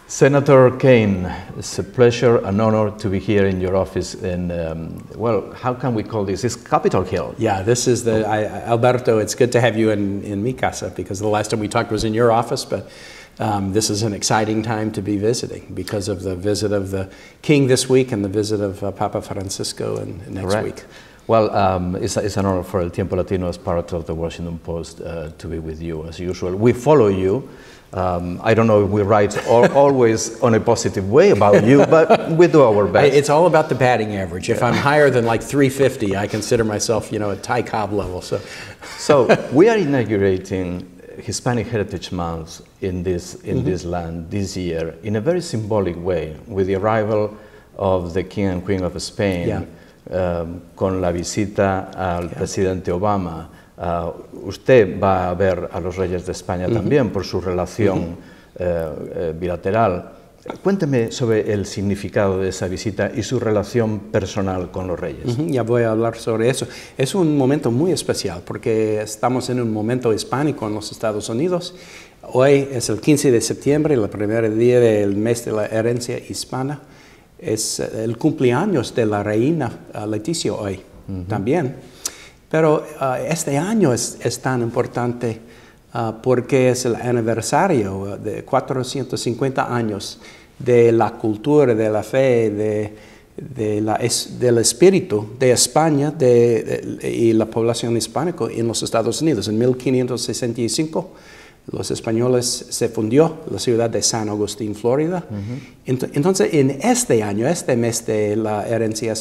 Senator Kaine, it's a pleasure and honor to be here in your office in, well, how can we call this? It's Capitol Hill. Yeah, this is the, Alberto, it's good to have you in mi casa, because the last time we talked was in your office, but this is an exciting time to be visiting because of the visit of the King this week and the visit of Papa Francisco next week. Well, it's an honor for El Tiempo Latino as part of the Washington Post to be with you as usual. We follow you. I don't know if we write always on a positive way about you, but we do our best. It's all about the batting average. If I'm higher than like 350, I consider myself, you know, at Ty Cobb level. So we are inaugurating Hispanic Heritage Month in this land this year in a very symbolic way, with the arrival of the King and Queen of Spain, con la visita al presidente Obama. Usted va a ver a los Reyes de España también por su relación bilateral. Cuénteme sobre el significado de esa visita y su relación personal con los Reyes. Ya voy a hablar sobre eso. Es un momento muy especial porque estamos en un momento hispánico en los Estados Unidos. Hoy es el 15 de septiembre, el primer día del mes de la herencia hispana. Es el cumpleaños de la reina Leticia hoy también. Pero este año es tan importante porque es el aniversario de 450 años de la cultura, de la fe, del espíritu de España y la población hispánica en los Estados Unidos. En 1565 los españoles se fundió la ciudad de San Agustín, Florida. Entonces, en este año, este mes de la herencia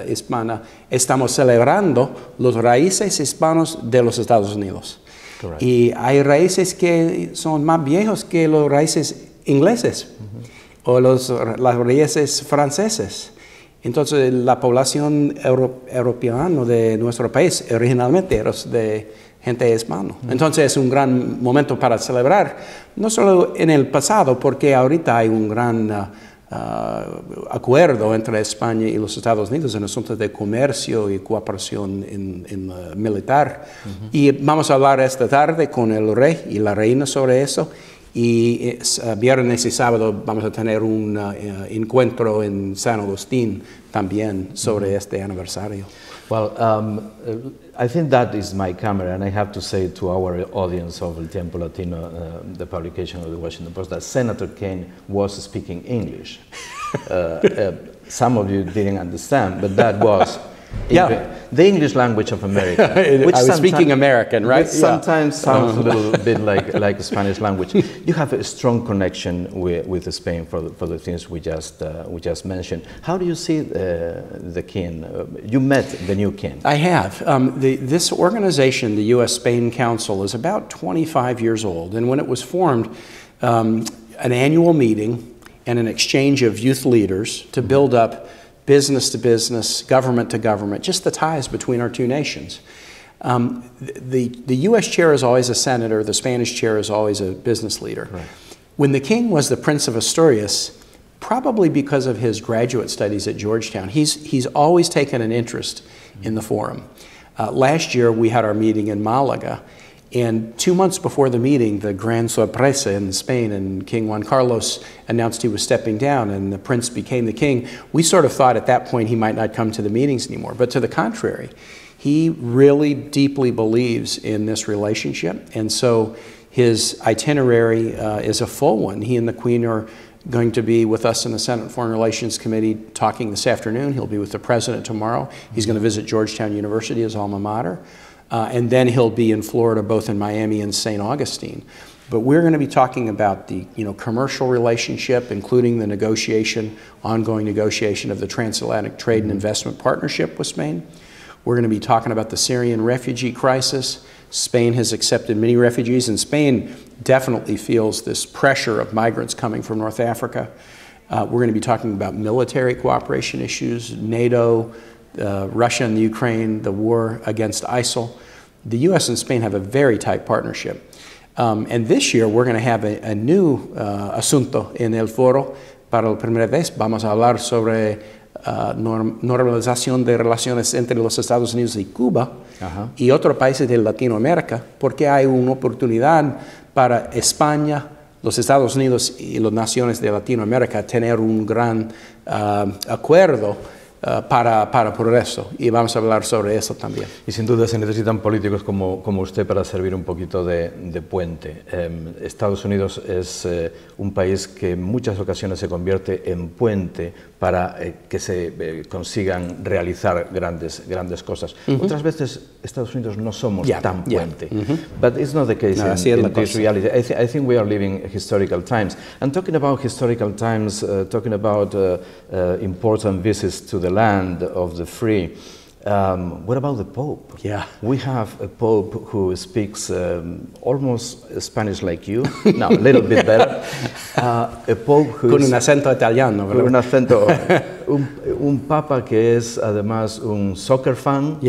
hispana, estamos celebrando los raíces hispanos de los Estados Unidos. Correct. Y hay raíces que son más viejos que los raíces ingleses o las raíces franceses. Entonces, la población europea de nuestro país originalmente era de gente hispana. Entonces es un gran momento para celebrar, no solo en el pasado, porque ahorita hay un gran acuerdo entre España y los Estados Unidos en asuntos de comercio y cooperación militar. Y vamos a hablar esta tarde con el rey y la reina sobre eso. Y viernes y sábado vamos a tener un encuentro en San Agustín también sobre este aniversario. Well, I think that is my camera, and I have to say to our audience of El Tiempo Latino, the publication of the Washington Post, that Senator Kaine was speaking English. Some of you didn't understand, but that was the English language of America. Which I was speaking American, right? Which sometimes sounds a little bit like Spanish language. You have a strong connection with Spain for the things we just mentioned. How do you see the king? You met the new king. I have. This organization, the U.S.-Spain Council, is about 25 years old, and when it was formed, an annual meeting and an exchange of youth leaders to build up business to business, government to government, just the ties between our two nations. The U.S. chair is always a senator, the Spanish chair is always a business leader. Right. When the king was the Prince of Asturias, probably because of his graduate studies at Georgetown, he's always taken an interest in the forum. Last year we had our meeting in Malaga, and 2 months before the meeting, the gran sorpresa in Spain, and King Juan Carlos announced he was stepping down and the prince became the king. We sort of thought at that point he might not come to the meetings anymore, but to the contrary, he really deeply believes in this relationship, and so his itinerary is a full one. He and the Queen are going to be with us in the Senate Foreign Relations Committee talking this afternoon. He'll be with the President tomorrow. He's going to visit Georgetown University, his alma mater. And then he'll be in Florida, both in Miami and St. Augustine. But we're going to be talking about the commercial relationship, including the ongoing negotiation of the Transatlantic Trade and Investment Partnership with Spain. We're going to be talking about the Syrian refugee crisis. Spain has accepted many refugees, and Spain definitely feels this pressure of migrants coming from North Africa. We're going to be talking about military cooperation issues, NATO, Russia and the Ukraine, the war against ISIL. The U.S. and Spain have a very tight partnership. And this year we're going to have a new asunto en el foro. Para la primera vez vamos a hablar sobre normalización de relaciones entre los Estados Unidos y Cuba y otros países de Latinoamérica, porque hay una oportunidad para España, los Estados Unidos y las naciones de Latinoamérica tener un gran acuerdo para progreso, y vamos a hablar sobre eso también. Y sin duda se necesitan políticos como usted para servir un poquito de puente. Estados Unidos es un país que en muchas ocasiones se convierte en puente para que se consigan realizar grandes cosas. Otras veces Estados Unidos no somos tan puente. But it's not the case in this reality. I think we are living historical times. And talking about historical times, talking about important visits to the land of the free, what about the Pope? Yeah. We have a Pope who speaks almost Spanish like you, no, a little bit better. A Pope who con un acento italiano, ¿verdad? Con un acento, un Papa que es además un soccer fan,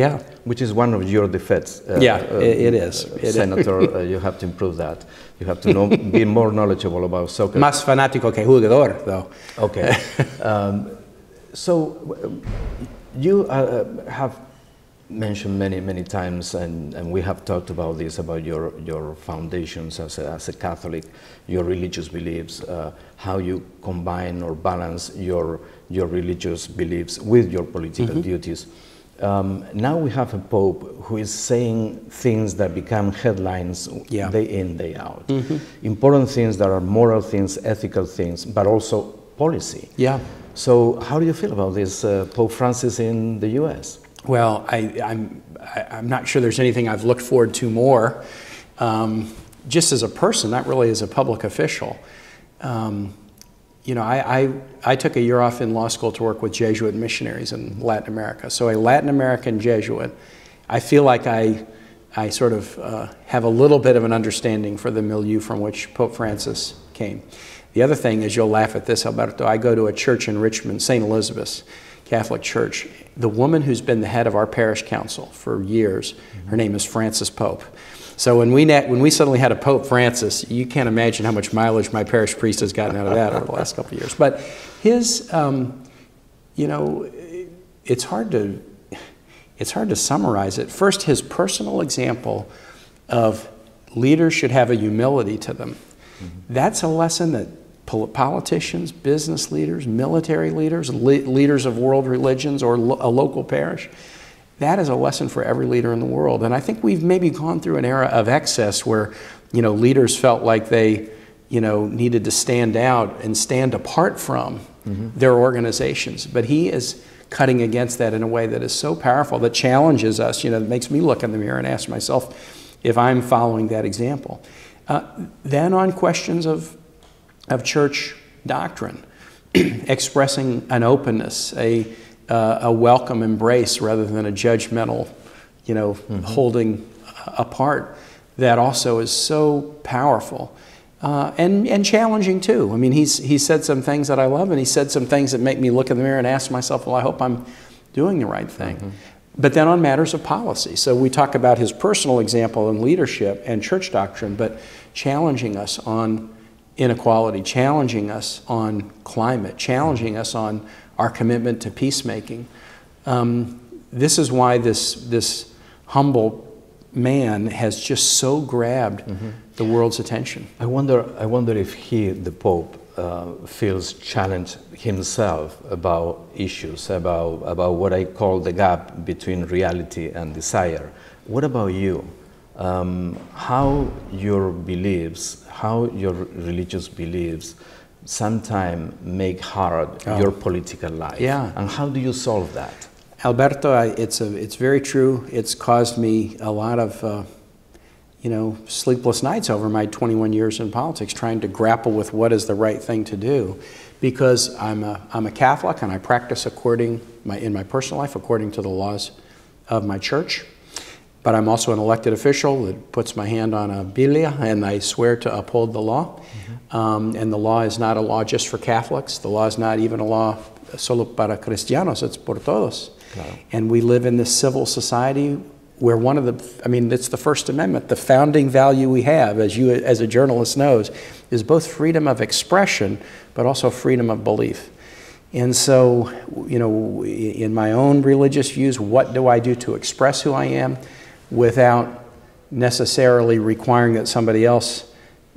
which is one of your defects. It is. Senator, you have to improve that. You have to be more knowledgeable about soccer. Más fanático que jugador, though. Okay. So you have mentioned many times, and we have talked about this, about your foundations as a Catholic, your religious beliefs, how you combine or balance your religious beliefs with your political duties. Now we have a Pope who is saying things that become headlines day in, day out. Important things that are moral things, ethical things, but also policy. Yeah. So how do you feel about this Pope Francis in the U.S.? Well, I'm not sure there's anything I've looked forward to more, just as a person, not really as a public official. You know, I took a year off in law school to work with Jesuit missionaries in Latin America. So a Latin American Jesuit, I feel like I sort of have a little bit of an understanding for the milieu from which Pope Francis came. The other thing is, you'll laugh at this, Alberto, I go to a church in Richmond, St. Elizabeth's Catholic Church. The woman who's been the head of our parish council for years, her name is Frances Pope. So when we suddenly had a Pope Francis, you can't imagine how much mileage my parish priest has gotten out of that over the last couple of years. But his, you know, it's hard to summarize it. First, his personal example of leaders should have a humility to them. That's a lesson that politicians, business leaders, military leaders, leaders of world religions or a local parish, that is a lesson for every leader in the world. And I think we've maybe gone through an era of excess where, you know, leaders felt like they, you know, needed to stand out and stand apart from their organizations. But he is cutting against that in a way that is so powerful, that challenges us, you know, that makes me look in the mirror and ask myself if I'm following that example. Then on questions of church doctrine, expressing an openness, a welcome embrace rather than a judgmental, you know, holding apart, that also is so powerful and challenging too. I mean, he said some things that I love, and he said some things that make me look in the mirror and ask myself, well, I hope I'm doing the right thing. But then on matters of policy. So we talk about his personal example in leadership and church doctrine, but challenging us on inequality, challenging us on climate, challenging us on our commitment to peacemaking. This is why this humble man has just so grabbed the world's attention. I wonder if he, the Pope, feels challenged himself about issues, about what I call the gap between reality and desire. What about you? How your beliefs, how your religious beliefs sometimes make hard your political life? Yeah. And how do you solve that? Alberto, it's very true. It's caused me a lot of you know, sleepless nights over my 21 years in politics, trying to grapple with what is the right thing to do, because I'm a Catholic and I practice in my personal life according to the laws of my church. But I'm also an elected official that puts my hand on a Biblia and I swear to uphold the law. And the law is not a law just for Catholics. The law is not even a law solo para cristianos. It's por todos. Claro. And we live in this civil society where it's the First Amendment. The founding value we have, as you as a journalist knows, is both freedom of expression, but also freedom of belief. And so, in my own religious views, what do I do to express who I am without necessarily requiring that somebody else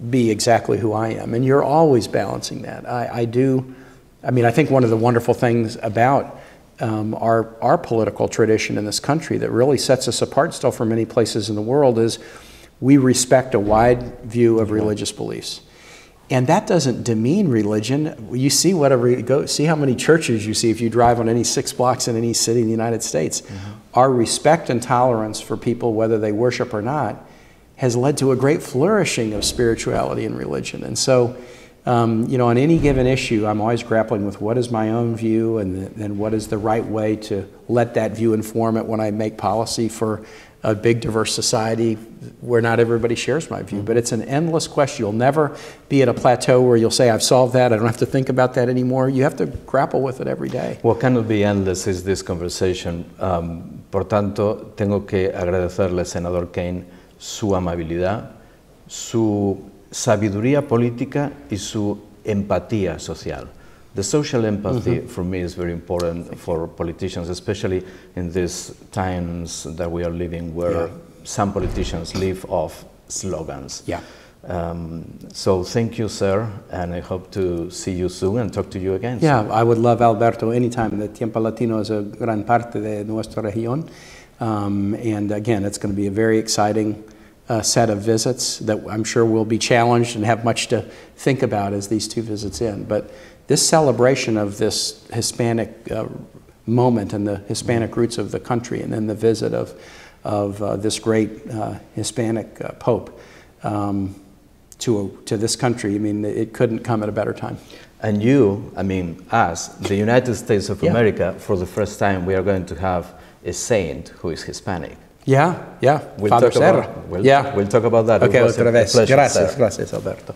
be exactly who I am? And you're always balancing that. I think one of the wonderful things about our political tradition in this country that really sets us apart still from many places in the world is we respect a wide view of religious beliefs. And that doesn't demean religion. You see whatever you go, see how many churches you see if you drive on any 6 blocks in any city in the United States. Our respect and tolerance for people, whether they worship or not, has led to a great flourishing of spirituality and religion. And so, on any given issue, I'm always grappling with what is my own view and then what is the right way to let that view inform it when I make policy for a big diverse society where not everybody shares my view. But it's an endless question. You'll never be at a plateau where you'll say, I've solved that, I don't have to think about that anymore. You have to grapple with it every day. What cannot be endless is this conversation. Por tanto, tengo que agradecerle, Senador Kaine, su amabilidad, su sabiduría política y su empatía social. The social empathy for me is very important for politicians, especially in these times that we are living where some politicians live off slogans. So thank you, sir, and I hope to see you soon and talk to you again. Yeah, I would love Alberto anytime. The Tiempo Latino is a gran parte de nuestra región. And again, it's going to be a very exciting set of visits that I'm sure will be challenged and have much to think about as these 2 visits end. But this celebration of this Hispanic moment and the Hispanic roots of the country, and then the visit of this great Hispanic Pope to this country, it couldn't come at a better time. And us, the United States of America, for the first time, we are going to have a saint who is Hispanic. We'll Father Serra. We'll talk about that. Okay, otra vez. Gracias, Alberto.